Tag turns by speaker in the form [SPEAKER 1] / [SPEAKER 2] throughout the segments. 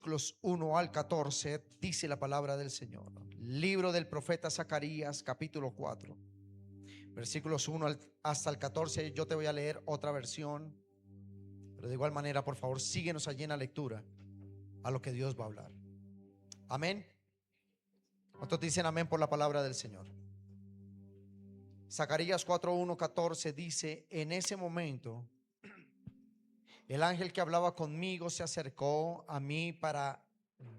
[SPEAKER 1] versículos 1 al 14, dice la palabra del Señor. Libro del profeta Zacarías, capítulo 4, versículos 1 hasta el 14. Yo te voy a leer otra versión, pero de igual manera, por favor, síguenos allí en la lectura a lo que Dios va a hablar. Amén. ¿Cuántos dicen amén por la palabra del Señor? Zacarías 4, 1, 14 dice: en ese momento el ángel que hablaba conmigo se acercó a mí para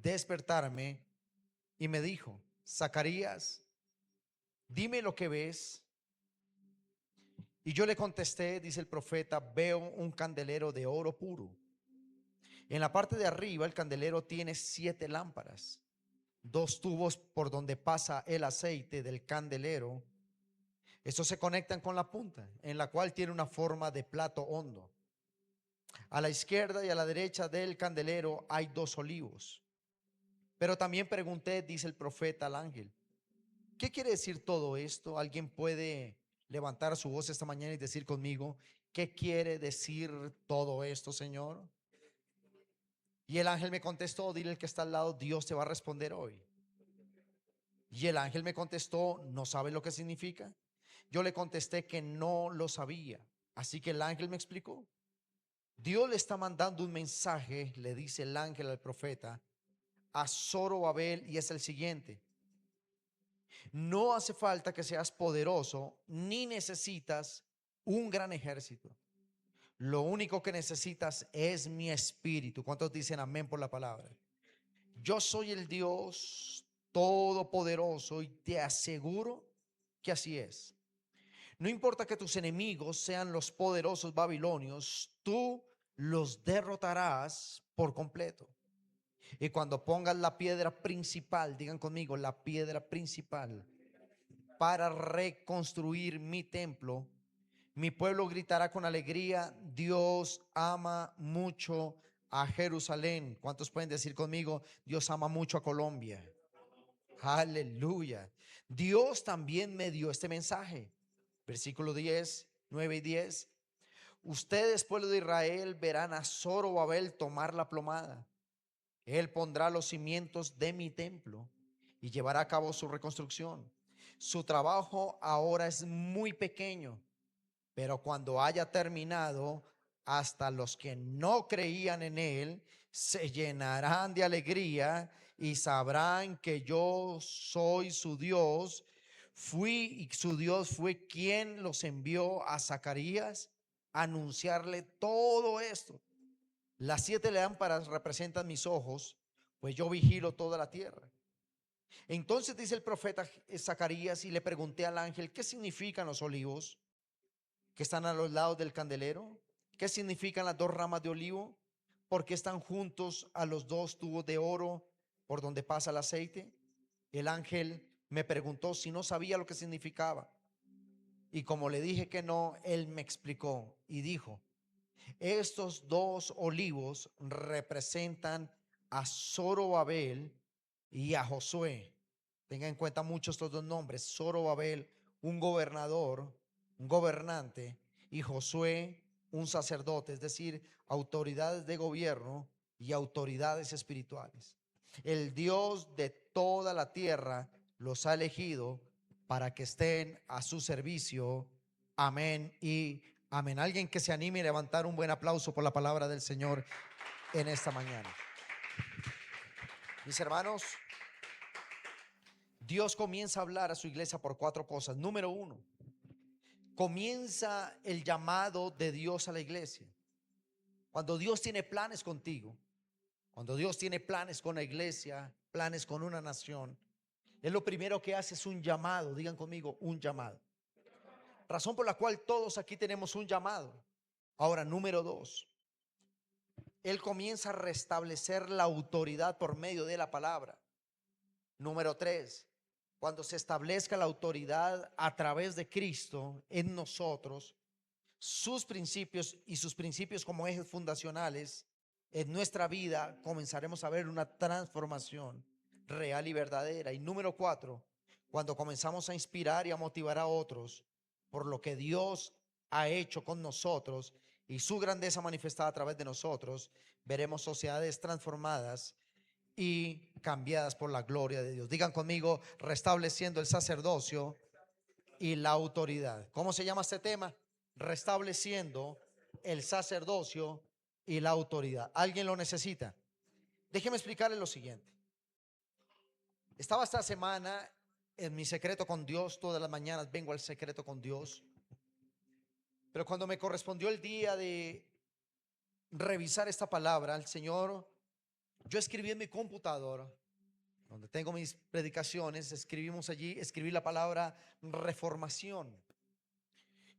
[SPEAKER 1] despertarme y me dijo: Zacarías, dime lo que ves. Y yo le contesté, dice el profeta: veo un candelero de oro puro. En la parte de arriba el candelero tiene 7 lámparas, 2 tubos por donde pasa el aceite del candelero. Estos se conectan con la punta, en la cual tiene una forma de plato hondo. A la izquierda y a la derecha del candelero hay 2 olivos. Pero también pregunté, dice el profeta al ángel: ¿qué quiere decir todo esto? ¿Alguien puede levantar su voz esta mañana y decir conmigo: ¿qué quiere decir todo esto, Señor? Y el ángel me contestó: dile al que está al lado, Dios te va a responder hoy. Y el ángel me contestó: ¿no sabe lo que significa? Yo le contesté que no lo sabía. Así que el ángel me explicó. Dios le está mandando un mensaje, le dice el ángel al profeta, a Zorobabel, y es el siguiente: no hace falta que seas poderoso ni necesitas un gran ejército. Lo único que necesitas es mi espíritu. ¿Cuántos dicen amén por la palabra? Yo soy el Dios todopoderoso y te aseguro que así es. No importa que tus enemigos sean los poderosos babilonios, tú los derrotarás por completo. Y cuando pongas la piedra principal, digan conmigo, la piedra principal, para reconstruir mi templo, mi pueblo gritará con alegría: Dios ama mucho a Jerusalén. ¿Cuántos pueden decir conmigo: Dios ama mucho a Colombia? Aleluya. Dios también me dio este mensaje. Versículo 10, 9 y 10. Ustedes, pueblo de Israel, verán a Zorobabel tomar la plomada. Él pondrá los cimientos de mi templo y llevará a cabo su reconstrucción. Su trabajo ahora es muy pequeño, pero cuando haya terminado, hasta los que no creían en él se llenarán de alegría y sabrán que yo soy su Dios. Y su Dios fue quien los envió a Zacarías a anunciarle todo esto. Las 7 lámparas representan mis ojos, pues yo vigilo toda la tierra. Entonces dice el profeta Zacarías, y le pregunté al ángel: ¿qué significan los olivos que están a los lados del candelero? ¿Qué significan las 2 ramas de olivo? ¿Por qué están juntos a los 2 tubos de oro por donde pasa el aceite? El ángel me preguntó si no sabía lo que significaba. Y como le dije que no, él me explicó y dijo: estos 2 olivos representan a Zorobabel y a Josué. Tenga en cuenta mucho estos 2 nombres: Zorobabel, un gobernador, un gobernante, y Josué, un sacerdote, es decir, autoridades de gobierno y autoridades espirituales. El Dios de toda la tierra los ha elegido para que estén a su servicio. Amén y amén. Alguien que se anime a levantar un buen aplauso por la palabra del Señor en esta mañana. Mis hermanos, Dios comienza a hablar a su iglesia por 4 cosas. Número 1, comienza el llamado de Dios a la iglesia. Cuando Dios tiene planes contigo, cuando Dios tiene planes con la iglesia, planes con una nación, Él lo primero que hace es un llamado. Digan conmigo, un llamado. Razón por la cual todos aquí tenemos un llamado. Ahora, número 2, Él comienza a restablecer la autoridad por medio de la palabra. Número 3, cuando se establezca la autoridad a través de Cristo en nosotros, sus principios como ejes fundacionales en nuestra vida, comenzaremos a ver una transformación real y verdadera. Y número 4, cuando comenzamos a inspirar y a motivar a otros por lo que Dios ha hecho con nosotros y su grandeza manifestada a través de nosotros, veremos sociedades transformadas y cambiadas por la gloria de Dios. Digan conmigo, restableciendo el sacerdocio y la autoridad. ¿Cómo se llama este tema? Restableciendo el sacerdocio y la autoridad. ¿Alguien lo necesita? Déjeme explicarle lo siguiente. Estaba esta semana en mi secreto con Dios. Todas las mañanas vengo al secreto con Dios. Pero cuando me correspondió el día de revisar esta palabra, el Señor, yo escribí en mi computadora, donde tengo mis predicaciones, escribí la palabra reformación.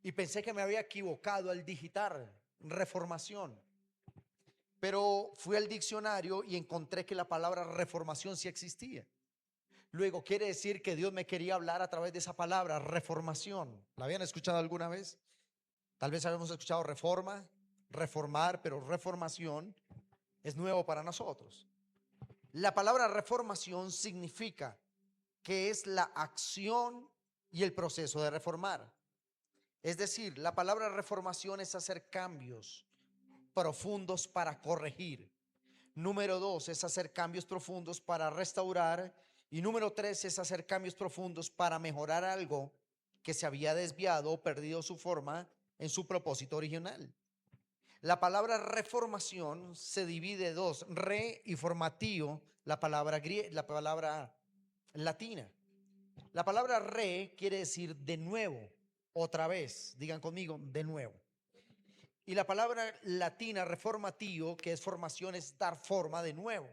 [SPEAKER 1] Y pensé que me había equivocado al digitar reformación. Pero fui al diccionario y encontré que la palabra reformación sí existía. Luego quiere decir que Dios me quería hablar a través de esa palabra, reformación. ¿La habían escuchado alguna vez? Tal vez habíamos escuchado reforma, reformar, pero reformación es nuevo para nosotros. La palabra reformación significa que es la acción y el proceso de reformar. Es decir, la palabra reformación es hacer cambios profundos para corregir. Número 2 es hacer cambios profundos para restaurar. Y número 3 es hacer cambios profundos para mejorar algo que se había desviado o perdido su forma en su propósito original. La palabra reformación se divide en dos: re y formatio, la palabra latina. La palabra re quiere decir de nuevo, otra vez. Digan conmigo, de nuevo. Y la palabra latina reformatio, que es formación, es dar forma de nuevo.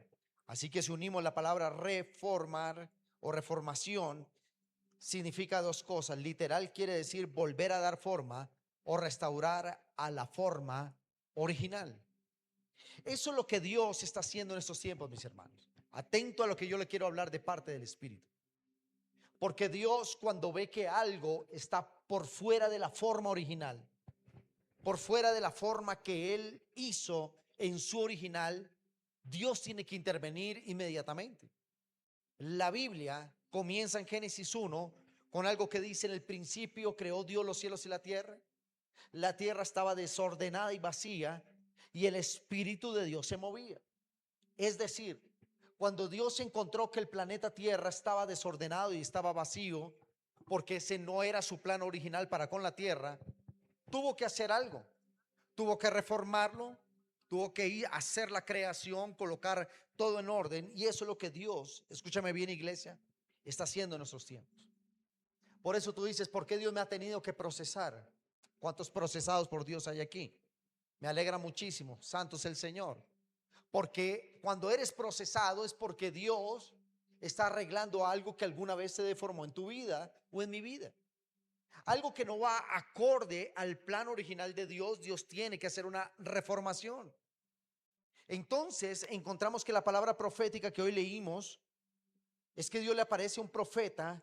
[SPEAKER 1] Así que si unimos la palabra reformar o reformación, significa dos cosas. Literal quiere decir volver a dar forma o restaurar a la forma original. Eso es lo que Dios está haciendo en estos tiempos, mis hermanos. Atento a lo que yo le quiero hablar de parte del Espíritu. Porque Dios, cuando ve que algo está por fuera de la forma original, por fuera de la forma que Él hizo en su original, Dios tiene que intervenir inmediatamente. La Biblia comienza en Génesis 1 con algo que dice: en el principio creó Dios los cielos y la tierra. La tierra estaba desordenada y vacía, y el Espíritu de Dios se movía. Es decir, cuando Dios encontró que el planeta Tierra estaba desordenado y estaba vacío, porque ese no era su plan original para con la Tierra, tuvo que hacer algo. Tuvo que reformarlo, tuvo que ir a hacer la creación, colocar todo en orden. Y eso es lo que Dios, escúchame bien, iglesia, está haciendo en nuestros tiempos. Por eso tú dices: ¿por qué Dios me ha tenido que procesar? ¿Cuántos procesados por Dios hay aquí? Me alegra muchísimo, santo es el Señor. Porque cuando eres procesado es porque Dios está arreglando algo que alguna vez se deformó en tu vida o en mi vida. Algo que no va acorde al plan original de Dios. Dios tiene que hacer una reformación. Entonces encontramos que la palabra profética que hoy leímos es que Dios le aparece a un profeta,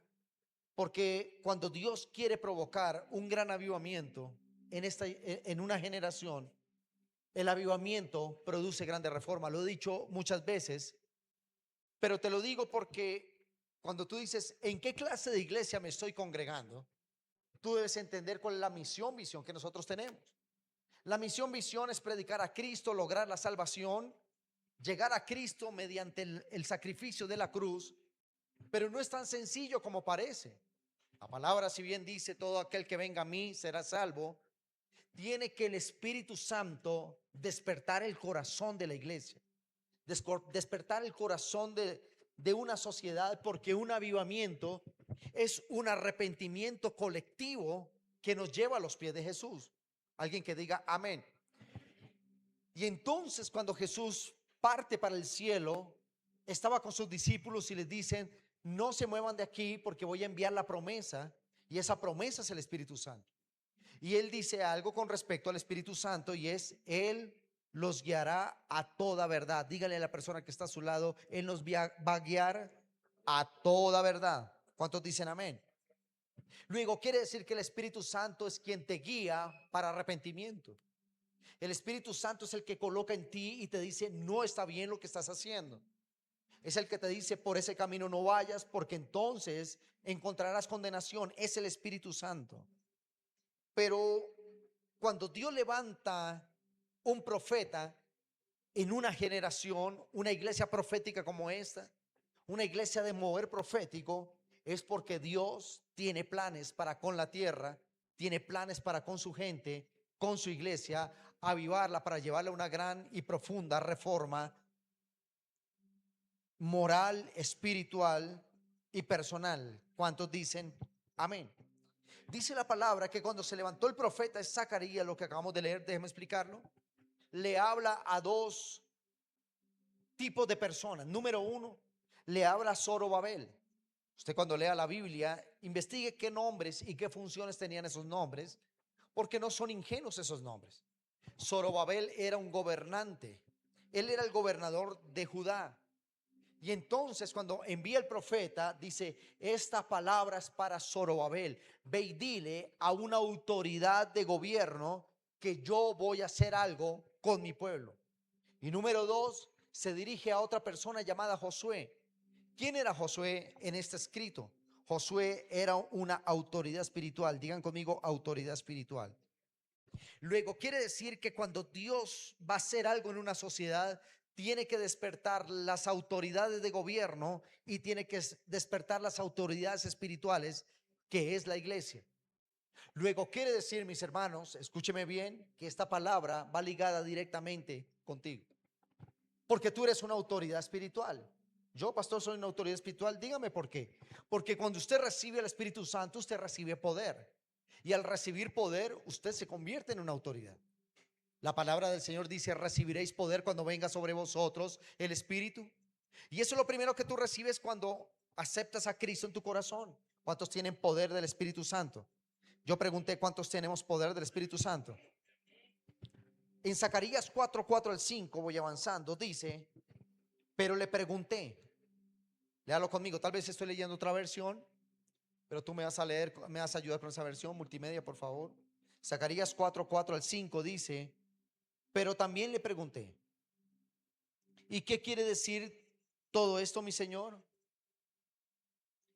[SPEAKER 1] porque cuando Dios quiere provocar un gran avivamiento en una generación, el avivamiento produce grandes reformas. Lo he dicho muchas veces, pero te lo digo porque cuando tú dices: ¿en qué clase de iglesia me estoy congregando?, tú debes entender cuál es la visión que nosotros tenemos. La visión es predicar a Cristo, lograr la salvación, llegar a Cristo mediante el sacrificio de la cruz. Pero no es tan sencillo como parece. La palabra, si bien dice: todo aquel que venga a mí será salvo, tiene que el Espíritu Santo despertar el corazón de la iglesia, despertar el corazón de una sociedad, porque un avivamiento es un arrepentimiento colectivo que nos lleva a los pies de Jesús. Alguien que diga amén. Y entonces cuando Jesús parte para el cielo, estaba con sus discípulos y les dicen: no se muevan de aquí, porque voy a enviar la promesa, y esa promesa es el Espíritu Santo. Y él dice algo con respecto al Espíritu Santo, y es: Él los guiará a toda verdad. Dígale a la persona que está a su lado: Él nos va a guiar a toda verdad. ¿Cuántos dicen amén? Luego quiere decir que el Espíritu Santo es quien te guía para arrepentimiento. El Espíritu Santo es el que coloca en ti y te dice: no está bien lo que estás haciendo. Es el que te dice: por ese camino no vayas, porque entonces encontrarás condenación. Es el Espíritu Santo. Pero cuando Dios levanta un profeta, en una generación, una iglesia profética como esta, una iglesia de mover profético, es porque Dios tiene planes para con la tierra, tiene planes para con su gente, con su iglesia, avivarla para llevarla a una gran y profunda reforma moral, espiritual y personal. ¿Cuántos dicen amén? Dice la palabra que cuando se levantó el profeta, es Zacarías, lo que acabamos de leer, déjeme explicarlo, le habla a dos tipos de personas. Número uno, le habla a Zorobabel. Usted cuando lea la Biblia, investigue qué nombres y qué funciones tenían esos nombres, porque no son ingenuos esos nombres. Zorobabel era un gobernante, él era el gobernador de Judá. Y entonces cuando envía el profeta, dice, esta palabra es para Zorobabel. Ve y dile a una autoridad de gobierno que yo voy a hacer algo con mi pueblo. Y número dos, se dirige a otra persona llamada Josué. ¿Quién era Josué en este escrito? Josué era una autoridad espiritual. Digan conmigo, autoridad espiritual. Luego quiere decir que cuando Dios va a hacer algo en una sociedad, tiene que despertar las autoridades de gobierno y tiene que despertar las autoridades espirituales, que es la iglesia. Luego quiere decir, mis hermanos, escúcheme bien, que esta palabra va ligada directamente contigo, porque tú eres una autoridad espiritual. Yo, pastor, soy una autoridad espiritual. Dígame por qué. Porque cuando usted recibe el Espíritu Santo, usted recibe poder. Y al recibir poder, usted se convierte en una autoridad. La palabra del Señor dice, recibiréis poder cuando venga sobre vosotros el Espíritu. Y eso es lo primero que tú recibes cuando aceptas a Cristo en tu corazón. ¿Cuántos tienen poder del Espíritu Santo? Yo pregunté, ¿cuántos tenemos poder del Espíritu Santo? En Zacarías 4:4 al 5, voy avanzando, dice, pero le pregunté, léalo conmigo, tal vez estoy leyendo otra versión, pero tú me vas a leer, me vas a ayudar con esa versión multimedia, por favor. Zacarías 4:4 al 5 dice, pero también le pregunté, ¿y qué quiere decir todo esto, mi señor?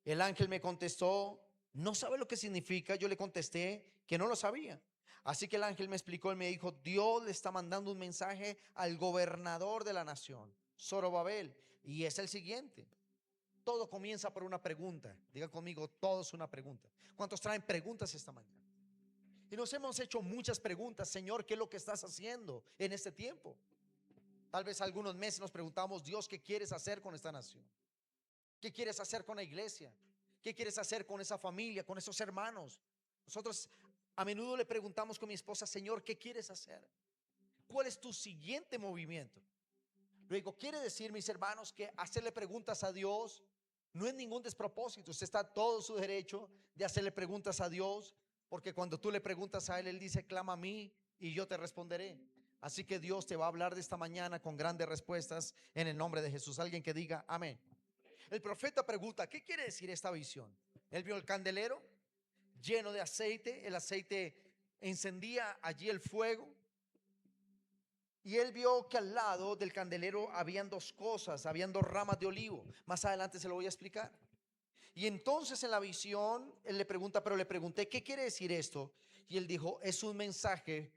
[SPEAKER 1] El ángel me contestó, ¿no sabe lo que significa? Yo le contesté que no lo sabía. Así que el ángel me explicó y me dijo, Dios le está mandando un mensaje al gobernador de la nación, Zorobabel, y es el siguiente. Todo comienza por una pregunta. Diga conmigo, todo es una pregunta. ¿Cuántos traen preguntas esta mañana? Y nos hemos hecho muchas preguntas. Señor, ¿qué es lo que estás haciendo en este tiempo? Tal vez algunos meses nos preguntamos, Dios, ¿qué quieres hacer con esta nación? ¿Qué quieres hacer con la iglesia? ¿Qué quieres hacer con esa familia, con esos hermanos? Nosotros a menudo le preguntamos con mi esposa, Señor, ¿qué quieres hacer? ¿Cuál es tu siguiente movimiento? Luego quiere decir, mis hermanos, que hacerle preguntas a Dios no es ningún despropósito. Usted está todo su derecho de hacerle preguntas a Dios, porque cuando tú le preguntas a Él, Él dice, clama a mí y yo te responderé. Así que Dios te va a hablar de esta mañana con grandes respuestas en el nombre de Jesús. Alguien que diga amén. El profeta pregunta, ¿qué quiere decir esta visión? Él vio el candelero lleno de aceite, el aceite encendía allí el fuego. Y él vio que al lado del candelero habían dos cosas, habían dos ramas de olivo. Más adelante se lo voy a explicar. Y entonces en la visión él le pregunta, pero le pregunté, ¿qué quiere decir esto? Y él dijo, es un mensaje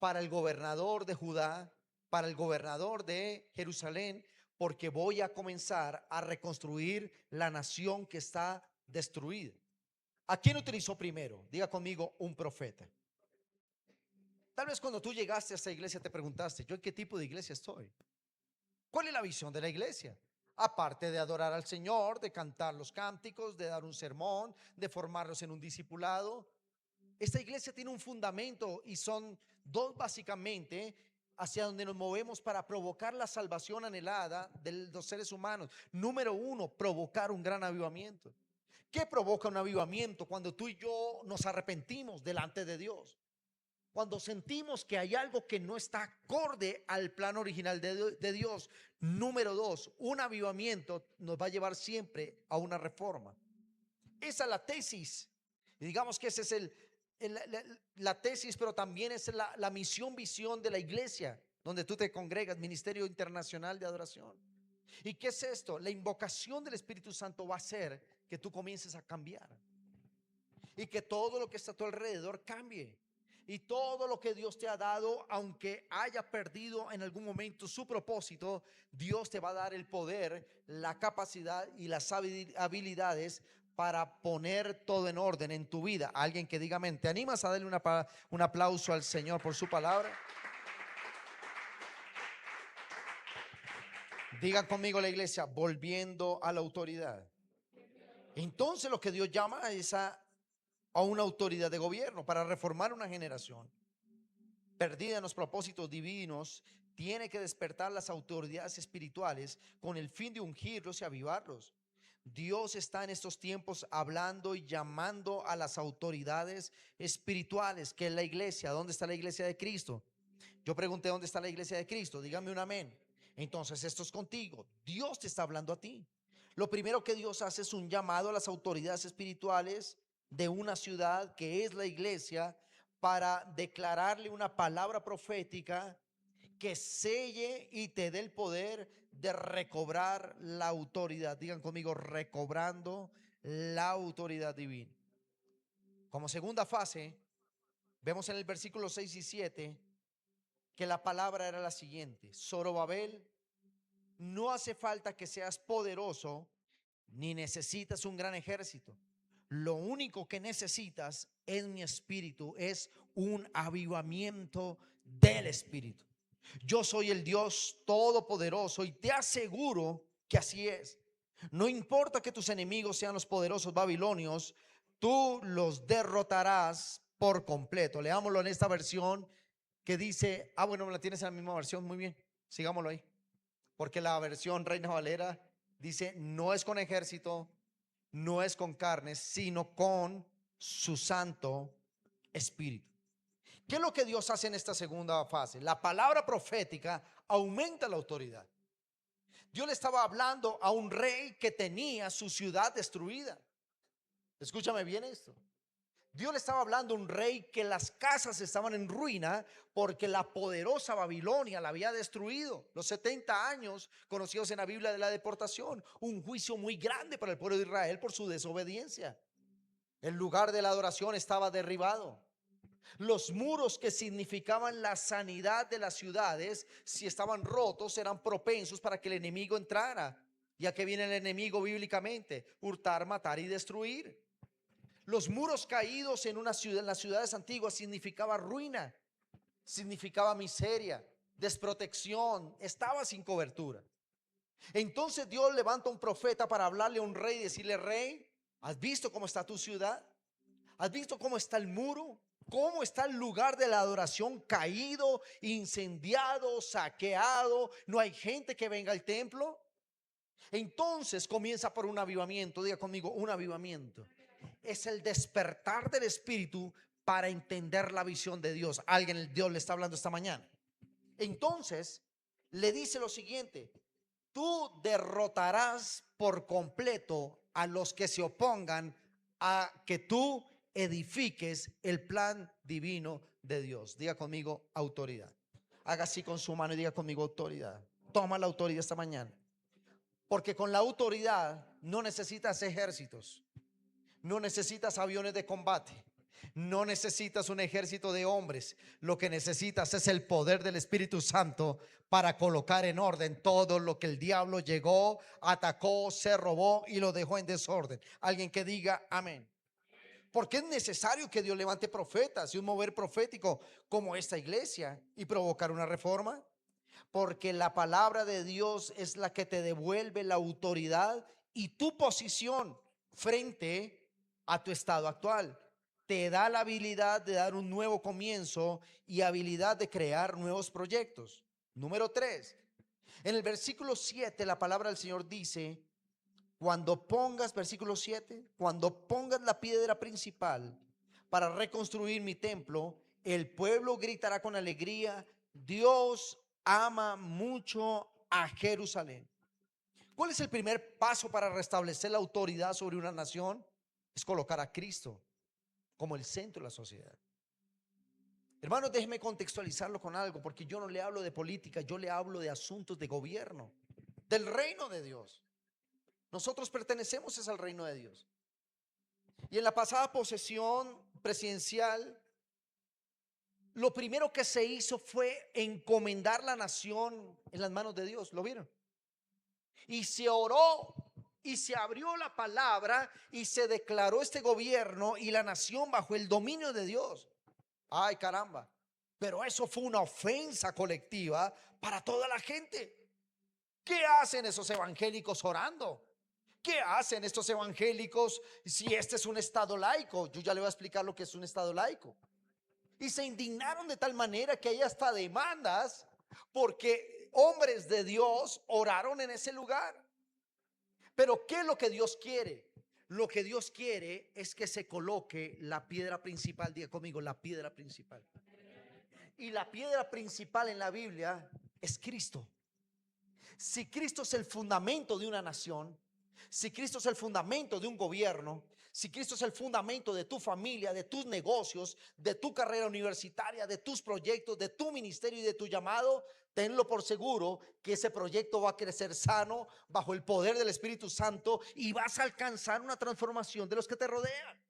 [SPEAKER 1] para el gobernador de Judá, para el gobernador de Jerusalén, porque voy a comenzar a reconstruir la nación que está destruida. ¿A quién utilizó primero? Diga conmigo, un profeta. Tal vez cuando tú llegaste a esta iglesia te preguntaste, ¿yo en qué tipo de iglesia estoy? ¿Cuál es la visión de la iglesia? Aparte de adorar al Señor, de cantar los cánticos, de dar un sermón, de formarlos en un discipulado. Esta iglesia tiene un fundamento y son dos básicamente hacia donde nos movemos para provocar la salvación anhelada de los seres humanos. Número uno, provocar un gran avivamiento. ¿Qué provoca un avivamiento? Cuando tú y yo nos arrepentimos delante de Dios. Cuando sentimos que hay algo que no está acorde al plan original de Dios. Número dos, un avivamiento nos va a llevar siempre a una reforma. Esa es la tesis. Y digamos que ese es la tesis, pero también es la misión, visión de la iglesia donde tú te congregas, Ministerio Internacional de Adoración. ¿Y qué es esto? La invocación del Espíritu Santo va a hacer que tú comiences a cambiar y que todo lo que está a tu alrededor cambie. Y todo lo que Dios te ha dado, aunque haya perdido en algún momento su propósito, Dios te va a dar el poder, la capacidad y las habilidades para poner todo en orden en tu vida. Alguien que diga amén. ¿Te animas a darle un aplauso al Señor por su palabra? Diga conmigo la iglesia, volviendo a la autoridad. Entonces lo que Dios llama es a una autoridad de gobierno para reformar una generación perdida en los propósitos divinos. Tiene que despertar las autoridades espirituales con el fin de ungirlos y avivarlos. Dios está en estos tiempos hablando y llamando a las autoridades espirituales, que es la iglesia. ¿Dónde está la iglesia de Cristo? Yo pregunté, ¿dónde está la iglesia de Cristo? Dígame un amén. Entonces esto es contigo. Dios te está hablando a ti. Lo primero que Dios hace es un llamado a las autoridades espirituales de una ciudad que es la iglesia, para declararle una palabra profética que selle y te dé el poder de recobrar la autoridad. Digan conmigo, recobrando la autoridad divina. Como segunda fase, vemos en el versículo 6 y 7 que la palabra era la siguiente: Zorobabel, no hace falta que seas poderoso ni necesitas un gran ejército. Lo único que necesitas en mi espíritu es un avivamiento del espíritu. Yo soy el Dios todopoderoso y te aseguro que así es. No importa que tus enemigos sean los poderosos babilonios, tú los derrotarás por completo. Leámoslo en esta versión que dice, bueno, me la tienes en la misma versión, muy bien, sigámoslo ahí. Porque la versión Reina Valera dice, no es con ejército, no es con carnes, sino con su Santo Espíritu. ¿Qué es lo que Dios hace en esta segunda fase? La palabra profética aumenta la autoridad. Dios le estaba hablando a un rey que tenía su ciudad destruida. Escúchame bien esto. Dios le estaba hablando a un rey que las casas estaban en ruina porque la poderosa Babilonia la había destruido. Los 70 años conocidos en la Biblia de la deportación, un juicio muy grande para el pueblo de Israel por su desobediencia. El lugar de la adoración estaba derribado. Los muros que significaban la sanidad de las ciudades, si estaban rotos, eran propensos para que el enemigo entrara. ¿Ya que viene el enemigo bíblicamente? Hurtar, matar y destruir. Los muros caídos en una ciudad, en las ciudades antiguas, significaba ruina, significaba miseria, desprotección, estaba sin cobertura. Entonces Dios levanta un profeta para hablarle a un rey y decirle: rey, ¿has visto cómo está tu ciudad? ¿Has visto cómo está el muro? ¿Cómo está el lugar de la adoración caído, incendiado, saqueado? No hay gente que venga al templo. Entonces comienza por un avivamiento. Diga conmigo, un avivamiento. Es el despertar del espíritu para entender la visión de Dios. Alguien, Dios le está hablando esta mañana. Entonces le dice lo siguiente: tú derrotarás por completo a los que se opongan a que tú edifiques el plan divino de Dios. Diga conmigo, autoridad. Haga así con su mano y diga conmigo, autoridad. Toma la autoridad esta mañana. Porque con la autoridad no necesitas ejércitos, no necesitas aviones de combate, no necesitas un ejército de hombres. Lo que necesitas es el poder del Espíritu Santo para colocar en orden todo lo que el diablo llegó, atacó, se robó y lo dejó en desorden. Alguien que diga amén. Porque es necesario que Dios levante profetas y un mover profético como esta iglesia y provocar una reforma. Porque la palabra de Dios es la que te devuelve la autoridad y tu posición frente a tu estado actual. Te da la habilidad de dar un nuevo comienzo y habilidad de crear nuevos proyectos. Número 3. En el versículo 7 la palabra del Señor dice: cuando pongas, versículo 7, cuando pongas la piedra principal para reconstruir mi templo, el pueblo gritará con alegría: Dios ama mucho a Jerusalén. ¿Cuál es el primer paso para restablecer la autoridad sobre una nación? Es colocar a Cristo como el centro de la sociedad. Hermanos, déjeme contextualizarlo con algo, porque yo no le hablo de política, yo le hablo de asuntos de gobierno, del reino de Dios. Nosotros pertenecemos al reino de Dios. Y en la pasada posesión presidencial lo primero que se hizo fue encomendar la nación en las manos de Dios. ¿Lo vieron? Y se oró y se abrió la palabra y se declaró este gobierno y la nación bajo el dominio de Dios. Ay, caramba. Pero eso fue una ofensa colectiva para toda la gente. ¿Qué hacen esos evangélicos orando? ¿Qué hacen estos evangélicos si este es un estado laico? Yo ya le voy a explicar lo que es un estado laico. Y se indignaron de tal manera que hay hasta demandas porque hombres de Dios oraron en ese lugar. Pero ¿qué es lo que Dios quiere? Lo que Dios quiere es que se coloque la piedra principal. Diga conmigo, la piedra principal. Y la piedra principal en la Biblia es Cristo. Si Cristo es el fundamento de una nación, si Cristo es el fundamento de un gobierno, si Cristo es el fundamento de tu familia, de tus negocios, de tu carrera universitaria, de tus proyectos, de tu ministerio y de tu llamado, tenlo por seguro que ese proyecto va a crecer sano bajo el poder del Espíritu Santo y vas a alcanzar una transformación de los que te rodean.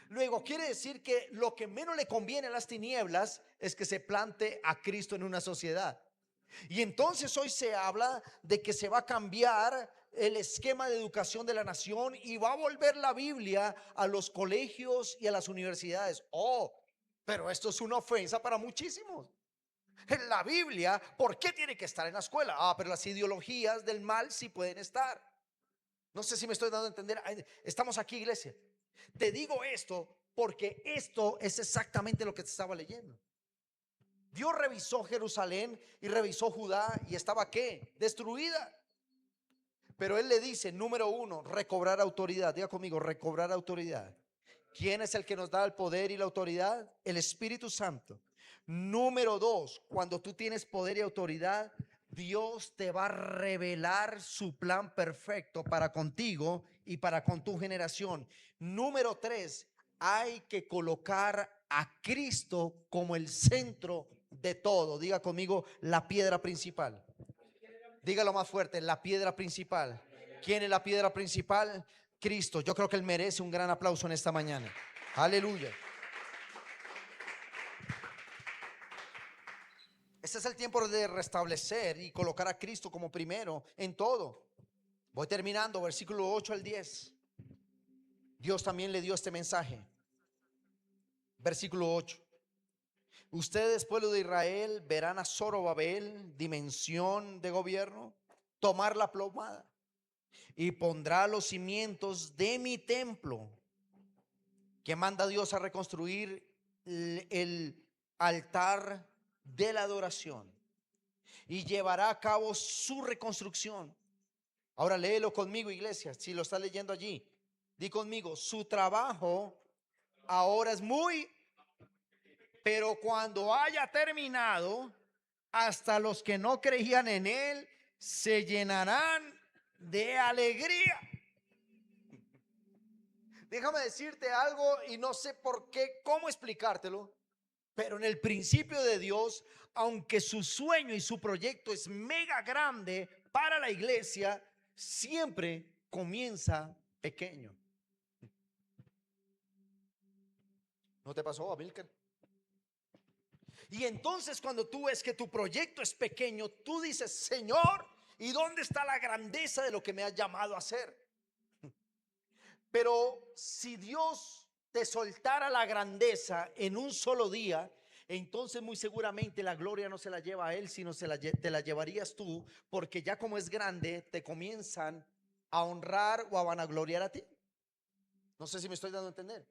[SPEAKER 1] Luego quiere decir que lo que menos le conviene a las tinieblas es que se plante a Cristo en una sociedad. Y entonces hoy se habla de que se va a cambiar el esquema de educación de la nación y va a volver la Biblia a los colegios y a las universidades. Oh, pero esto es una ofensa para muchísimos. En la Biblia, ¿por qué tiene que estar en la escuela? Ah, pero las ideologías del mal sí pueden estar. No sé si me estoy dando a entender. Estamos aquí, iglesia. Te digo esto porque esto es exactamente lo que te estaba leyendo. Dios revisó Jerusalén y revisó Judá y estaba ¿qué? Destruida. Pero Él le dice, número uno, recobrar autoridad. Diga conmigo, recobrar autoridad. ¿Quién es el que nos da el poder y la autoridad? El Espíritu Santo. Número dos, cuando tú tienes poder y autoridad, Dios te va a revelar su plan perfecto para contigo y para con tu generación. Número tres, hay que colocar a Cristo como el centro de todo. Diga conmigo, la piedra principal. Dígalo más fuerte, la piedra principal. ¿Quién es la piedra principal? Cristo. Yo creo que Él merece un gran aplauso en esta mañana. Aleluya. Este es el tiempo de restablecer y colocar a Cristo como primero en todo. Voy terminando, versículo 8 al 10. Dios también le dio este mensaje. Versículo 8. Ustedes, pueblo de Israel, verán a Zorobabel, dimensión de gobierno, tomar la plomada y pondrá los cimientos de mi templo, que manda Dios a reconstruir el altar de la adoración, y llevará a cabo su reconstrucción. Ahora léelo conmigo, iglesia, si lo está leyendo allí. Di conmigo, su trabajo ahora es muy, pero cuando haya terminado, hasta los que no creían en Él se llenarán de alegría. Déjame decirte algo y no sé por qué, cómo explicártelo, pero en el principio de Dios, aunque su sueño y su proyecto es mega grande para la iglesia, siempre comienza pequeño. ¿No te pasó, Amílcar? Y entonces cuando tú ves que tu proyecto es pequeño, tú dices, Señor, ¿y dónde está la grandeza de lo que me has llamado a hacer? Pero si Dios te soltara la grandeza en un solo día, entonces muy seguramente la gloria no se la lleva a Él, sino te la llevarías tú, porque ya como es grande, te comienzan a honrar o a vanagloriar a ti. No sé si me estoy dando a entender.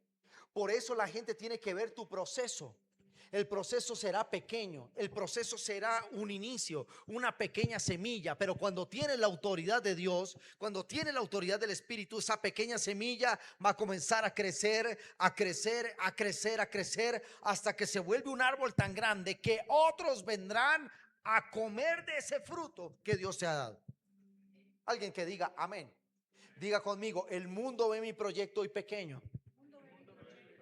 [SPEAKER 1] Por eso la gente tiene que ver tu proceso. El proceso será pequeño, el proceso será un inicio, una pequeña semilla, pero cuando tienes la autoridad de Dios, cuando tienes la autoridad del Espíritu, esa pequeña semilla va a comenzar a crecer, a crecer, a crecer, a crecer, hasta que se vuelve un árbol tan grande que otros vendrán a comer de ese fruto que Dios te ha dado. Alguien que diga amén. Diga conmigo, el mundo ve mi proyecto hoy pequeño,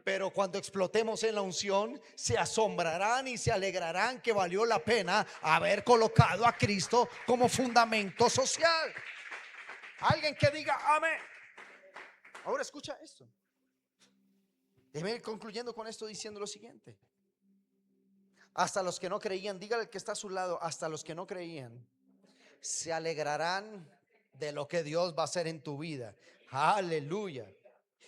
[SPEAKER 1] pero cuando explotemos en la unción, se asombrarán y se alegrarán que valió la pena haber colocado a Cristo como fundamento social. Alguien que diga amén. Ahora escucha esto. Déjeme ir concluyendo con esto diciendo lo siguiente. Hasta los que no creían, dígale al que está a su lado, hasta los que no creían, se alegrarán de lo que Dios va a hacer en tu vida. Aleluya.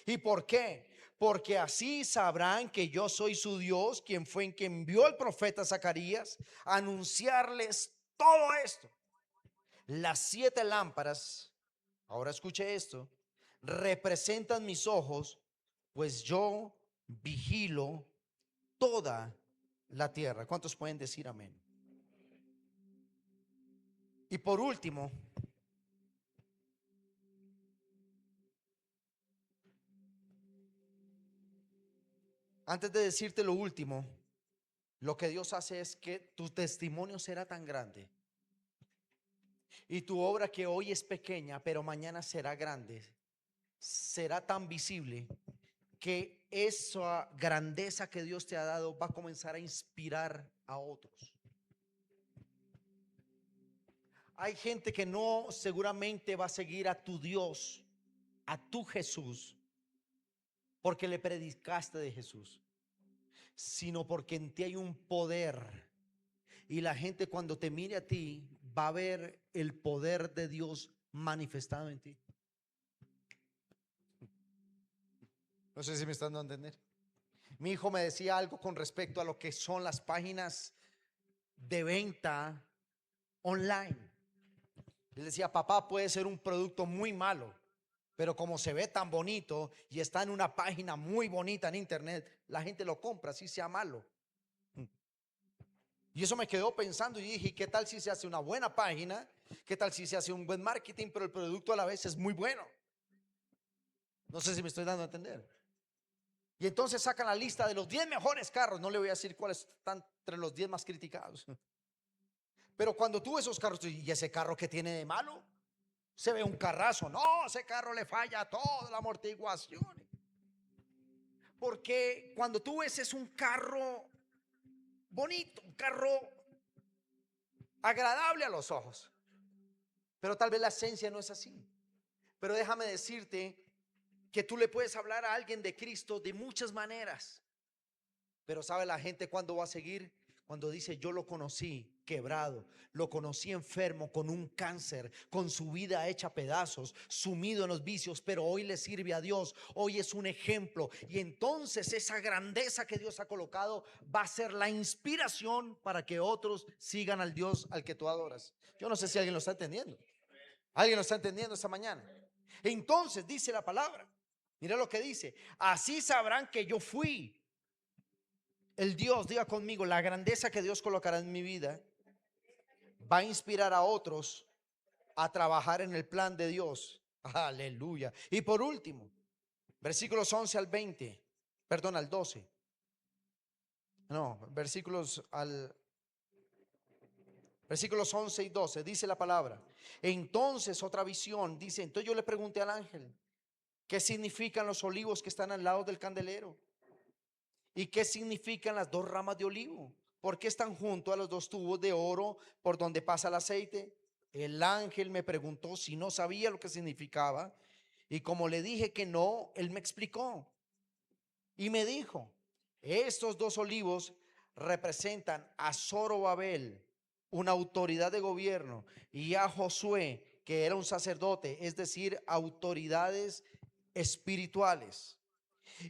[SPEAKER 1] ¿Y por qué? Porque así sabrán que yo soy su Dios, quien fue en quien envió al profeta Zacarías a anunciarles todo esto. Las 7 lámparas, ahora escuche esto, representan mis ojos, pues yo vigilo toda la tierra. ¿Cuántos pueden decir amén? Y por último, antes de decirte lo último, lo que Dios hace es que tu testimonio será tan grande y tu obra, que hoy es pequeña pero mañana será grande, será tan visible que esa grandeza que Dios te ha dado va a comenzar a inspirar a otros. Hay gente que no seguramente va a seguir a tu Dios, a tu Jesús, porque le predicaste de Jesús, sino porque en ti hay un poder. Y la gente, cuando te mire a ti, va a ver el poder de Dios manifestado en ti. No sé si me están dando a entender. Mi hijo me decía algo con respecto a lo que son las páginas de venta online. Él decía: papá, puede ser un producto muy malo, pero como se ve tan bonito y está en una página muy bonita en internet, la gente lo compra, así sea malo. Y eso me quedó pensando y dije: ¿qué tal si se hace una buena página? ¿Qué tal si se hace un buen marketing, pero el producto a la vez es muy bueno? No sé si me estoy dando a entender. Y entonces sacan la lista de los 10 mejores carros. No le voy a decir cuáles están entre los 10 más criticados. Pero cuando tú ves esos carros, ¿y ese carro qué tiene de malo? Se ve un carrazo. No, ese carro le falla toda la amortiguación. Porque cuando tú ves, es un carro bonito, un carro agradable a los ojos. Pero tal vez la esencia no es así. Pero déjame decirte que tú le puedes hablar a alguien de Cristo de muchas maneras. Pero sabe la gente cuando va a seguir, cuando dice: yo lo conocí quebrado, lo conocí enfermo con un cáncer, con su vida hecha pedazos, sumido en los vicios, pero hoy le sirve a Dios, hoy es un ejemplo. Y entonces esa grandeza que Dios ha colocado va a ser la inspiración para que otros sigan al Dios al que tú adoras. Yo no sé si alguien lo está entendiendo. ¿Alguien lo está entendiendo esta mañana? Entonces dice la palabra, mira lo que dice: así sabrán que yo fui el Dios. Diga conmigo: la grandeza que Dios colocará en mi vida va a inspirar a otros a trabajar en el plan de Dios. Aleluya. Y por último, versículos 11 al 20, perdón, al 12. No, versículos 11 y 12 dice la palabra. Entonces otra visión dice: entonces yo le pregunté al ángel: ¿qué significan los olivos que están al lado del candelero? ¿Y qué significan las 2 ramas de olivo? ¿Por qué están junto a los 2 tubos de oro por donde pasa el aceite? El ángel me preguntó si no sabía lo que significaba, y como le dije que no, él me explicó y me dijo: estos 2 olivos representan a Zorobabel, una autoridad de gobierno, y a Josué, que era un sacerdote, es decir, autoridades espirituales.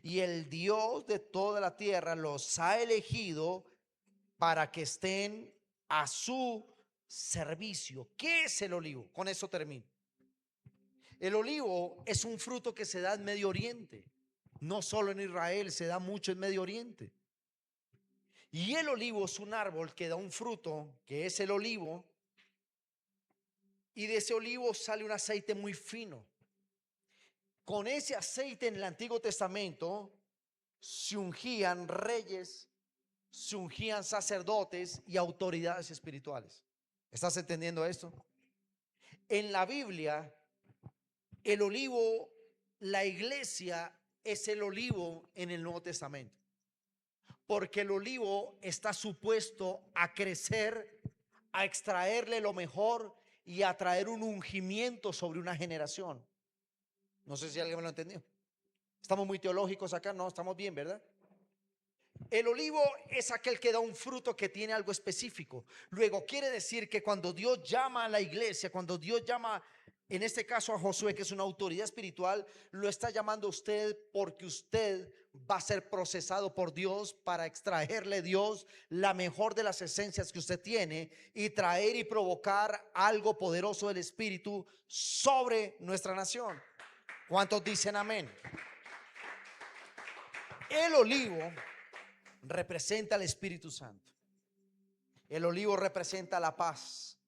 [SPEAKER 1] Y el Dios de toda la tierra los ha elegido para que estén a su servicio. ¿Qué es el olivo? Con eso termino. El olivo es un fruto que se da en Medio Oriente. No solo en Israel, se da mucho en Medio Oriente. Y el olivo es un árbol que da un fruto, que es el olivo. Y de ese olivo sale un aceite muy fino. Con ese aceite en el Antiguo Testamento se ungían reyes, se ungían sacerdotes y autoridades espirituales. ¿Estás entendiendo esto? En la Biblia, el olivo, la iglesia es el olivo en el Nuevo Testamento, porque el olivo está supuesto a crecer, a extraerle lo mejor y a traer un ungimiento sobre una generación. No sé si alguien me lo entendió. Estamos muy teológicos acá, no, estamos bien, ¿verdad? El olivo es aquel que da un fruto que tiene algo específico. Luego quiere decir que cuando Dios llama a la iglesia, cuando Dios llama, en este caso a Josué, que es una autoridad espiritual, lo está llamando a usted porque usted va a ser procesado por Dios para extraerle Dios la mejor de las esencias que usted tiene y traer y provocar algo poderoso del Espíritu sobre nuestra nación. ¿Cuántos dicen amén? El olivo representa al Espíritu Santo. El olivo representa la paz.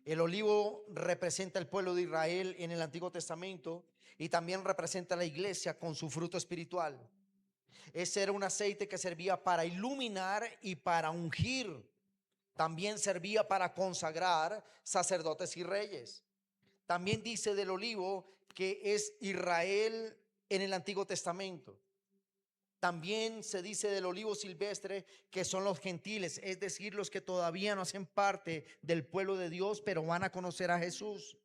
[SPEAKER 1] El olivo representa el pueblo de Israel en el Antiguo Testamento y también representa a la iglesia con su fruto espiritual. Ese era un aceite que servía para iluminar y para ungir. También servía para consagrar sacerdotes y reyes. También dice del olivo que es Israel en el Antiguo Testamento. También se dice del olivo silvestre que son los gentiles, es decir, los que todavía no hacen parte del pueblo de Dios, pero van a conocer a Jesús.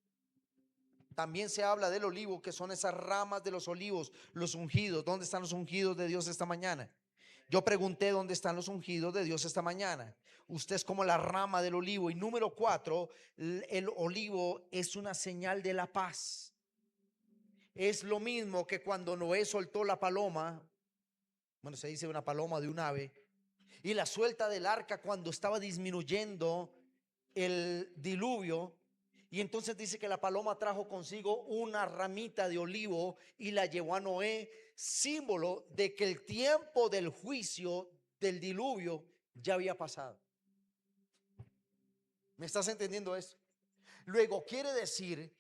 [SPEAKER 1] También se habla del olivo, que son esas ramas de los olivos, los ungidos. ¿Dónde están los ungidos de Dios esta mañana? Yo pregunté dónde están los ungidos de Dios esta mañana. Usted es como la rama del olivo. Y número 4, el olivo es una señal de la paz. Es lo mismo que cuando Noé soltó la paloma. Bueno, se dice una paloma de un ave, y la suelta del arca cuando estaba disminuyendo el diluvio. Y entonces dice que la paloma trajo consigo una ramita de olivo y la llevó a Noé, símbolo de que el tiempo del juicio del diluvio ya había pasado. ¿Me estás entendiendo eso? Luego quiere decir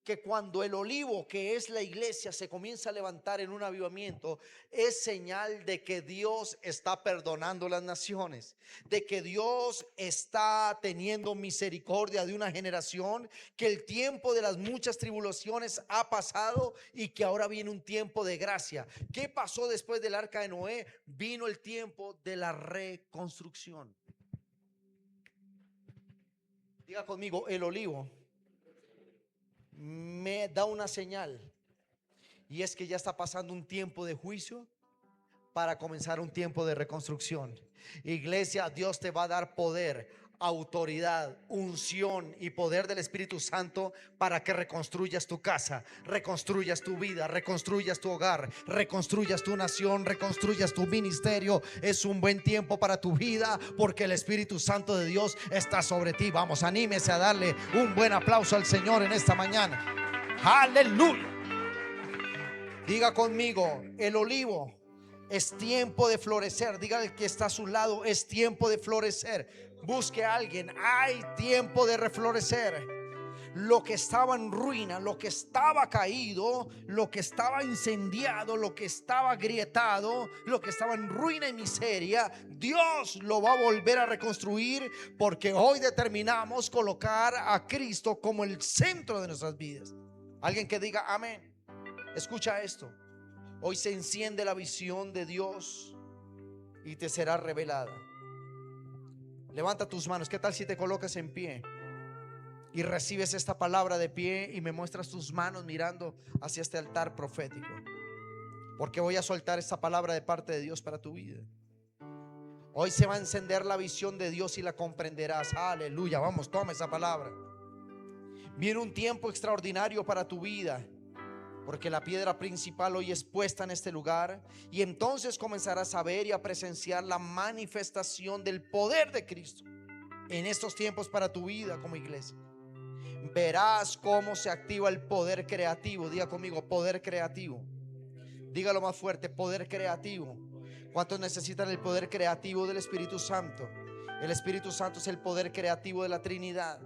[SPEAKER 1] que cuando el olivo, que es la iglesia, se comienza a levantar en un avivamiento, es señal de que Dios está perdonando las naciones, de que Dios está teniendo misericordia de una generación, que el tiempo de las muchas tribulaciones ha pasado y que ahora viene un tiempo de gracia. ¿Qué pasó después del arca de Noé? Vino el tiempo de la reconstrucción. Diga conmigo, el olivo me da una señal, y es que ya está pasando un tiempo de juicio para comenzar un tiempo de reconstrucción. Iglesia, Dios te va a dar poder, autoridad, unción y poder del Espíritu Santo para que reconstruyas tu casa, reconstruyas tu vida, reconstruyas tu hogar, reconstruyas tu nación, reconstruyas tu ministerio. Es un buen tiempo para tu vida porque el Espíritu Santo de Dios está sobre ti. Vamos, anímese a darle un buen aplauso al Señor en esta mañana. Aleluya. Diga conmigo, el olivo es tiempo de florecer. Diga al que está a su lado, es tiempo de florecer. Busque a alguien, hay tiempo de reflorecer. Lo que estaba en ruina, lo que estaba caído, lo que estaba incendiado, lo que estaba agrietado, lo que estaba en ruina y miseria, Dios lo va a volver a reconstruir, porque hoy determinamos colocar a Cristo como el centro de nuestras vidas. Alguien que diga amén. Escucha esto. Hoy se enciende la visión de Dios y te será revelada. Levanta tus manos. ¿Qué tal si te colocas en pie y recibes esta palabra de pie y me muestras tus manos mirando hacia este altar profético? Porque voy a soltar esta palabra de parte de Dios para tu vida. Hoy se va a encender la visión de Dios y la comprenderás. Aleluya. Vamos, toma esa palabra. Viene un tiempo extraordinario para tu vida, porque la piedra principal hoy es puesta en este lugar, y entonces comenzarás a ver y a presenciar la manifestación del poder de Cristo en estos tiempos para tu vida como iglesia. Verás cómo se activa el poder creativo. Diga conmigo, poder creativo. Dígalo más fuerte, poder creativo. ¿Cuántos necesitan el poder creativo del Espíritu Santo? El Espíritu Santo es el poder creativo de la Trinidad,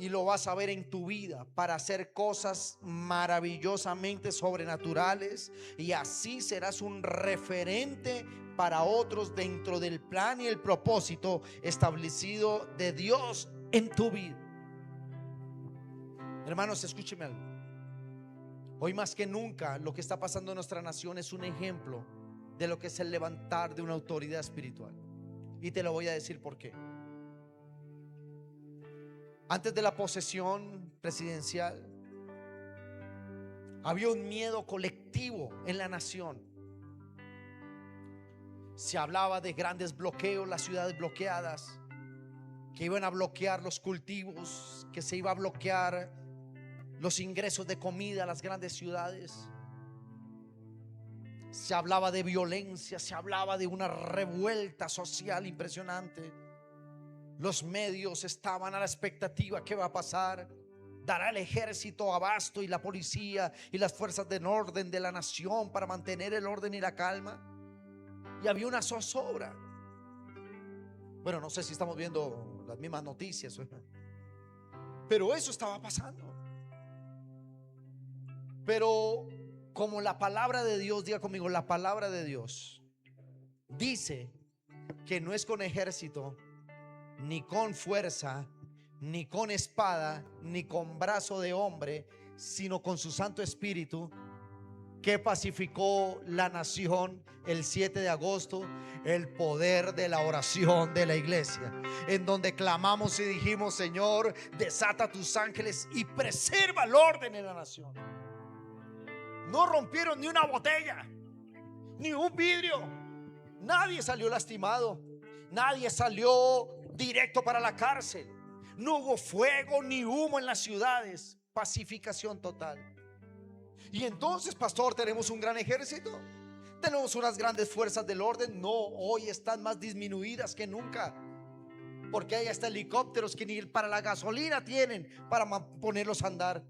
[SPEAKER 1] y lo vas a ver en tu vida para hacer cosas maravillosamente sobrenaturales, y así serás un referente para otros dentro del plan y el propósito establecido de Dios en tu vida. Hermanos, escúcheme algo. Hoy más que nunca lo que está pasando en nuestra nación es un ejemplo de lo que es el levantar de una autoridad espiritual, y te lo voy a decir por qué. Antes de la posesión presidencial había un miedo colectivo en la nación. Se hablaba de grandes bloqueos, las ciudades bloqueadas, que iban a bloquear los cultivos, que se iba a bloquear los ingresos de comida a las grandes ciudades. Se hablaba de violencia, se hablaba de una revuelta social impresionante. Los medios estaban a la expectativa: ¿qué va a pasar? ¿Dará el ejército abasto y la policía y las fuerzas de orden de la nación para mantener el orden y la calma? Y había una zozobra. Bueno, no sé si estamos viendo las mismas noticias, pero eso estaba pasando. Pero como la palabra de Dios, diga conmigo, la palabra de Dios dice que no es con ejército, ni con fuerza, ni con espada, ni con brazo de hombre, sino con su Santo Espíritu, que pacificó la nación el 7 de agosto, el poder de la oración de la iglesia, en donde clamamos y dijimos: Señor, desata tus ángeles y preserva el orden en la nación. No rompieron ni una botella, ni un vidrio. Nadie salió lastimado, nadie salió directo para la cárcel. No hubo fuego ni humo en las ciudades. Pacificación total. Y entonces, pastor, tenemos un gran ejército, tenemos unas grandes fuerzas del orden. No, hoy están más disminuidas que nunca, porque hay hasta helicópteros que ni para la gasolina tienen para ponerlos a andar.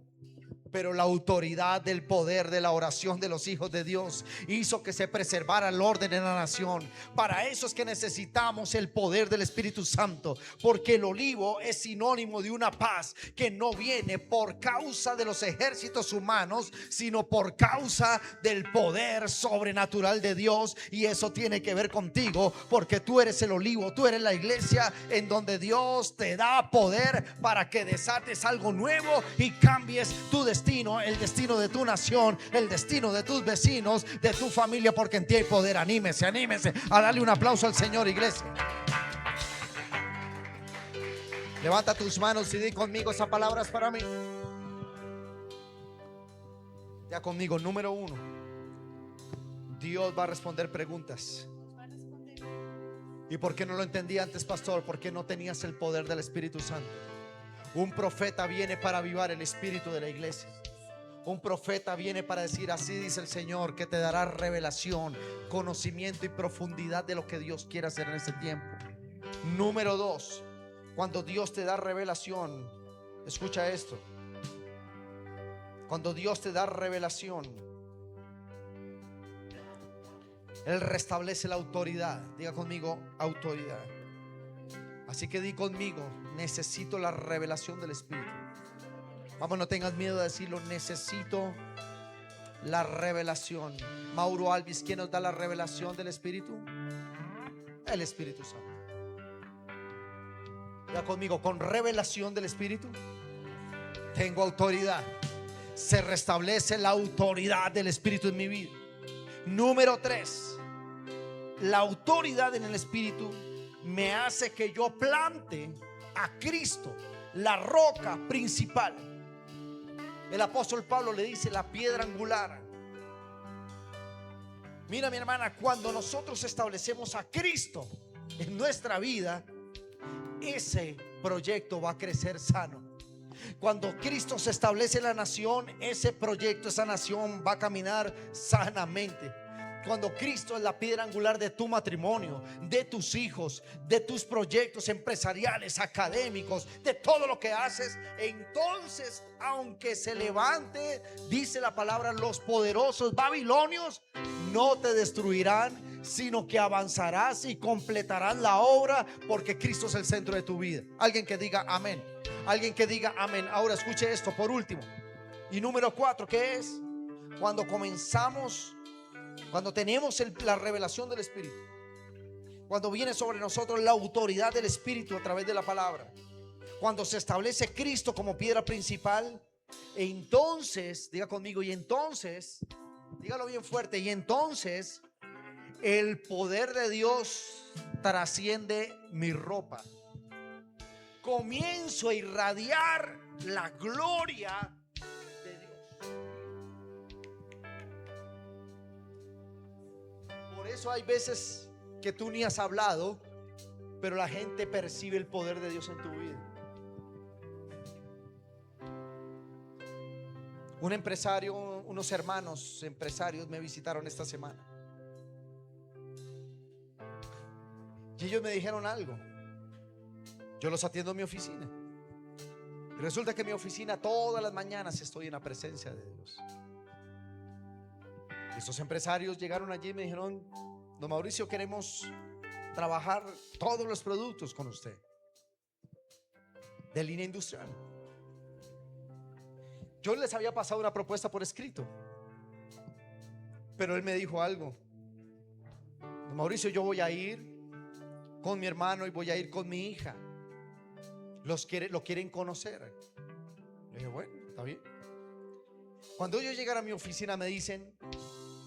[SPEAKER 1] Pero la autoridad del poder de la oración de los hijos de Dios hizo que se preservara el orden en la nación. Para eso es que necesitamos el poder del Espíritu Santo, porque el olivo es sinónimo de una paz que no viene por causa de los ejércitos humanos, sino por causa del poder sobrenatural de Dios. Y eso tiene que ver contigo, porque tú eres el olivo, tú eres la iglesia en donde Dios te da poder para que desates algo nuevo y cambies tu destino, el destino de tu nación, el destino de tus vecinos, de tu familia, porque en ti hay poder. Anímese, anímese a darle un aplauso al Señor, iglesia. Levanta tus manos y di conmigo: esa palabra es para mí. Ya conmigo, número 1, Dios va a responder preguntas. ¿Y por qué no lo entendí antes, pastor? Porque no tenías el poder del Espíritu Santo. Un profeta viene para avivar el espíritu de la iglesia. Un profeta viene para decir: así dice el Señor, que te dará revelación, conocimiento y profundidad de lo que Dios quiere hacer en este tiempo. Número 2, cuando Dios te da revelación, escucha esto. Cuando Dios te da revelación, Él restablece la autoridad. Diga conmigo: autoridad. Así que di conmigo: necesito la revelación del Espíritu. Vamos, no tengas miedo de decirlo: necesito la revelación. Mauro Alvis, ¿quién nos da la revelación del Espíritu? El Espíritu Santo. Ya conmigo: con revelación del Espíritu tengo autoridad. Se restablece la autoridad del Espíritu en mi vida. Número 3, la autoridad en el Espíritu me hace que yo plante a Cristo, la roca principal. El apóstol Pablo le dice: la piedra angular. Mira, mi hermana, cuando nosotros establecemos a Cristo en nuestra vida, ese proyecto va a crecer sano. Cuando Cristo se establece en la nación, ese proyecto, esa nación va a caminar sanamente. Cuando Cristo es la piedra angular de tu matrimonio, de tus hijos, de tus proyectos empresariales, académicos, de todo lo que haces, entonces, aunque se levante, dice la palabra, los poderosos babilonios, no te destruirán, sino que avanzarás y completarás la obra, porque Cristo es el centro de tu vida. Alguien que diga amén. Alguien que diga amén. Ahora escuche esto por último. Y número 4, ¿qué es? Cuando comenzamos, cuando tenemos la revelación del Espíritu, cuando viene sobre nosotros la autoridad del Espíritu a través de la palabra, cuando se establece Cristo como piedra principal, entonces, diga conmigo, y entonces, dígalo bien fuerte, y entonces el poder de Dios trasciende mi ropa. Comienzo a irradiar la gloria de Dios. Por eso hay veces que tú ni has hablado, pero la gente percibe el poder de Dios en tu vida. Un empresario, unos hermanos empresarios me visitaron esta semana y ellos me dijeron algo. Yo los atiendo en mi oficina. Y resulta que en mi oficina todas las mañanas estoy en la presencia de Dios. Y estos empresarios llegaron allí y me dijeron: don Mauricio, queremos trabajar todos los productos con usted de línea industrial. Yo les había pasado una propuesta por escrito, pero él me dijo algo: don Mauricio, yo voy a ir con mi hermano y voy a ir con mi hija. Lo quieren conocer. Le dije: bueno, está bien. Cuando ellos llegaron a mi oficina me dicen,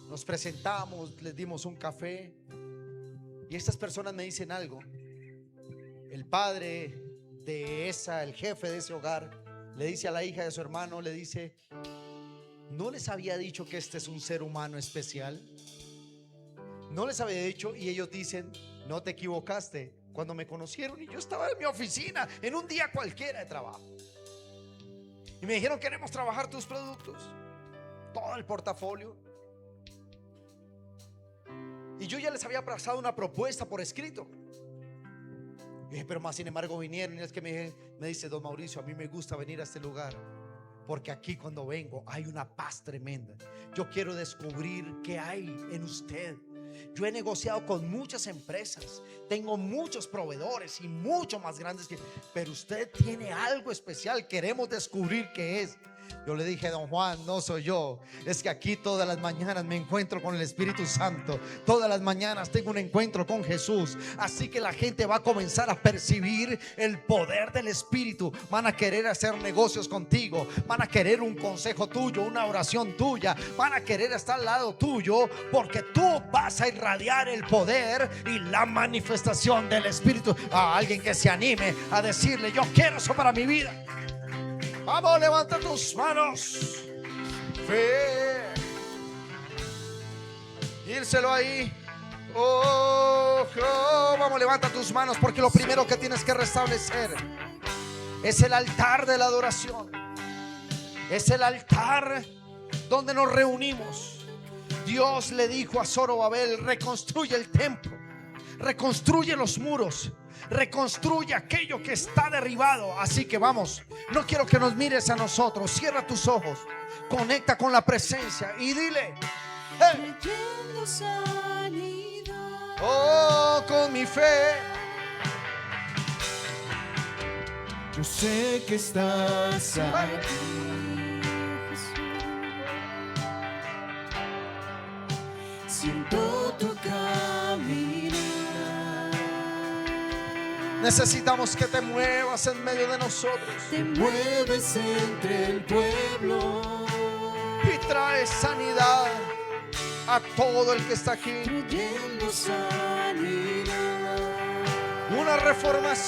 [SPEAKER 1] nos presentamos, les dimos un café y estas personas me dicen algo. El padre el jefe de ese hogar le dice a la hija de su hermano, le dice: ¿no les había dicho que este es un ser humano especial? No les había dicho. Y ellos dicen: no te equivocaste. Cuando me conocieron y yo estaba en mi oficina en un día cualquiera de trabajo, y me dijeron: queremos trabajar tus productos, todo el portafolio. Y yo ya les había pasado una propuesta por escrito. Y dije: pero más sin embargo vinieron. Y es que me dice: don Mauricio, a mí me gusta venir a este lugar porque aquí cuando vengo hay una paz tremenda. Yo quiero descubrir qué hay en usted. Yo he negociado con muchas empresas, tengo muchos proveedores y mucho más grandes pero usted tiene algo especial. Queremos descubrir qué es. Yo le dije: don Juan, no soy yo, es que aquí todas las mañanas me encuentro con el Espíritu Santo. Todas las mañanas tengo un encuentro con Jesús. Así que la gente va a comenzar a percibir el poder del Espíritu. Van a querer hacer negocios contigo, van a querer un consejo tuyo, una oración tuya, van a querer estar al lado tuyo, porque tú vas a irradiar el poder y la manifestación del Espíritu. A alguien que se anime a decirle: yo quiero eso para mi vida. Vamos, levanta tus manos. Fe. Dírselo ahí. Vamos, levanta tus manos, porque lo primero que tienes que restablecer es el altar de la adoración. Es el altar donde nos reunimos. Dios le dijo a Zorobabel: reconstruye el templo, reconstruye los muros, reconstruye aquello que está derribado. Así que vamos, no quiero que nos mires a nosotros. Cierra tus ojos, conecta con la presencia y dile: hey. Oh, con mi fe
[SPEAKER 2] yo sé que estás aquí, siento tu caminar.
[SPEAKER 1] Necesitamos que te muevas en medio de nosotros.
[SPEAKER 2] Te mueves entre el pueblo
[SPEAKER 1] y traes sanidad a todo el que está aquí.
[SPEAKER 2] trayendo sanidad.
[SPEAKER 1] Una reformación.